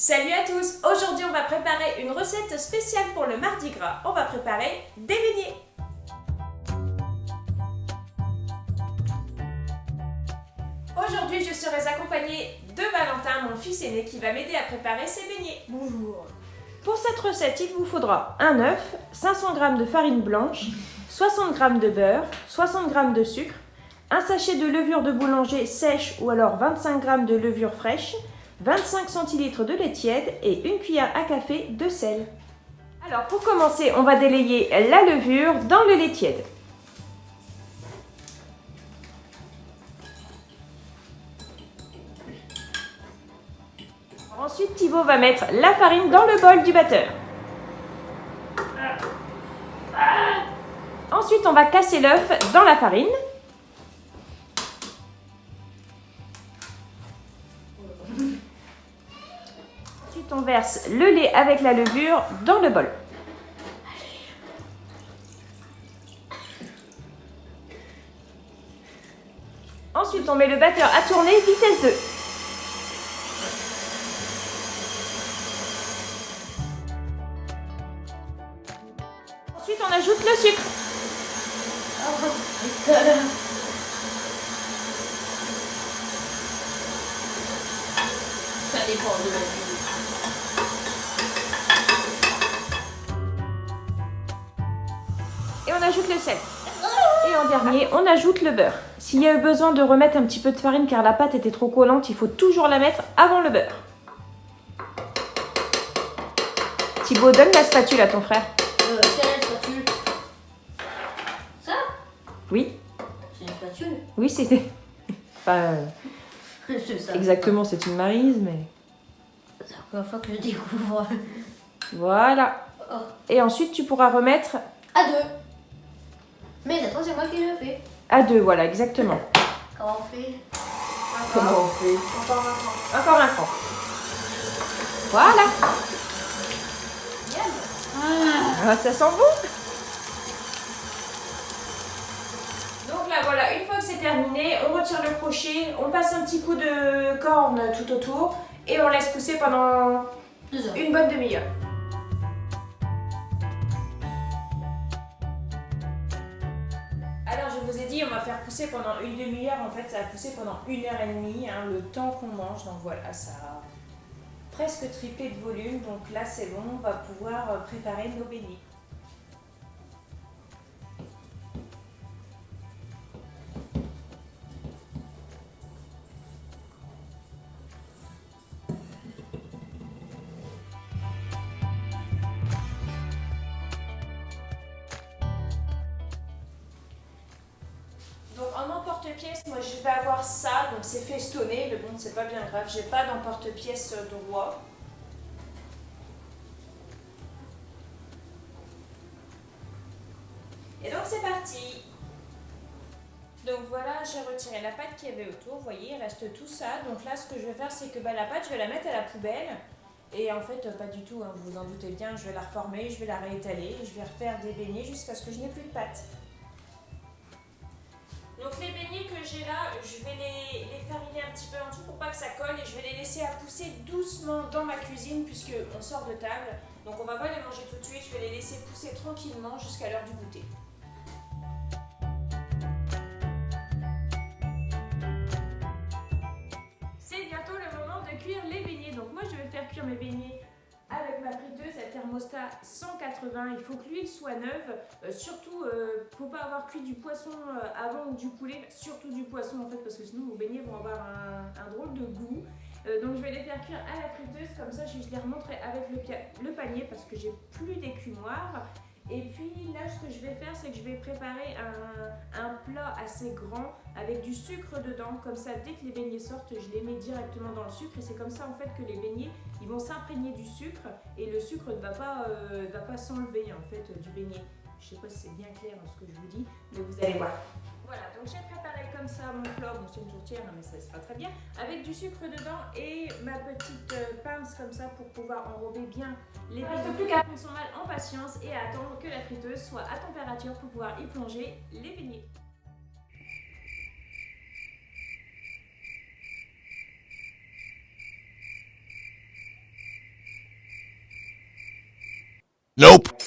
Salut à tous! Aujourd'hui on va préparer une recette spéciale pour le Mardi Gras. On va préparer des beignets. Aujourd'hui je serai accompagnée de Valentin, mon fils aîné, qui va m'aider à préparer ces beignets. Bonjour! Pour cette recette, il vous faudra un œuf, 500 g de farine blanche, 60 g de beurre, 60 g de sucre, un sachet de levure de boulanger sèche ou alors 25 g de levure fraîche, 25 centilitres de lait tiède et une cuillère à café de sel. Alors pour commencer, on va délayer la levure dans le lait tiède. Ensuite, Thibaut va mettre la farine dans le bol du batteur. Ensuite, on va casser l'œuf dans la farine. Ensuite, on verse le lait avec la levure dans le bol. Ensuite, on met le batteur à tourner vitesse 2. Ensuite, on ajoute le sucre. Ça dépend de la vie. Et on ajoute le sel. Et en dernier, on ajoute le beurre. S'il y a eu besoin de remettre un petit peu de farine car la pâte était trop collante, il faut toujours la mettre avant le beurre. Thibaut, donne la spatule à ton frère. Quelle spatule? Ça? Oui. C'est une spatule? Oui, c'était... Enfin, C'est ça. exactement, c'est une maryse, mais... C'est la première fois que je découvre. Voilà. Oh. Et ensuite, tu pourras remettre À deux. Mais attends, c'est moi qui le fais. à 2, voilà, exactement. Comment on fait? Comment on fait? Encore un temps. Encore un cran. Voilà. Ah, ça sent bon. Donc là, voilà, une fois que c'est terminé, on retire le crochet, on passe un petit coup de corne tout autour et on laisse pousser pendant 2 heures. une bonne demi-heure. Alors, je vous ai dit, on va faire pousser pendant une demi-heure. En fait, ça va pousser pendant 1h30, hein, le temps qu'on mange. Donc voilà, ça a presque triplé de volume. Donc là, c'est bon, on va pouvoir préparer nos beignets. Donc en emporte-pièce, moi je vais avoir ça, donc c'est festonné, mais bon c'est pas bien grave, j'ai pas d'emporte-pièce droit. Et donc c'est parti. Donc voilà, j'ai retiré la pâte qu'il y avait autour, vous voyez, il reste tout ça. Donc là ce que je vais faire c'est que la pâte je vais la mettre à la poubelle. Et en fait pas du tout, hein, vous vous en doutez bien, je vais la reformer, je vais la réétaler, je vais refaire des beignets jusqu'à ce que je n'ai plus de pâte. Donc les beignets que j'ai là, je vais les fariner un petit peu en dessous pour pas que ça colle et je vais les laisser à pousser doucement dans ma cuisine puisqu'on sort de table. Donc on va pas les manger tout de suite, je vais les laisser pousser tranquillement jusqu'à l'heure du goûter. C'est bientôt le moment de cuire les beignets. Donc moi je vais faire cuire mes beignets avec ma friteuse à thermostat 180, il faut que l'huile soit neuve, surtout faut pas avoir cuit du poisson avant ou du poulet, surtout du poisson en fait parce que sinon vos beignets vont avoir un drôle de goût. Donc je vais les faire cuire à la friteuse, comme ça je les remonterai avec le panier parce que j'ai plus d'écumoire. Et puis là ce que je vais faire c'est que je vais préparer un plat assez grand avec du sucre dedans, comme ça dès que les beignets sortent je les mets directement dans le sucre et c'est comme ça en fait que les beignets ils vont s'imprégner du sucre et le sucre ne va pas s'enlever en fait du beignet. Je sais pas si c'est bien clair dans ce que je vous dis, mais vous allez voir. Voilà, donc j'ai préparé comme ça mon plat, bon c'est une tourtière mais ça sera très bien, avec du sucre dedans et ma petite pince comme ça pour pouvoir enrober bien les beignets. Il ne reste plus qu'à prendre son mal en patience et à attendre que la friteuse soit à température pour pouvoir y plonger les beignets. Nope.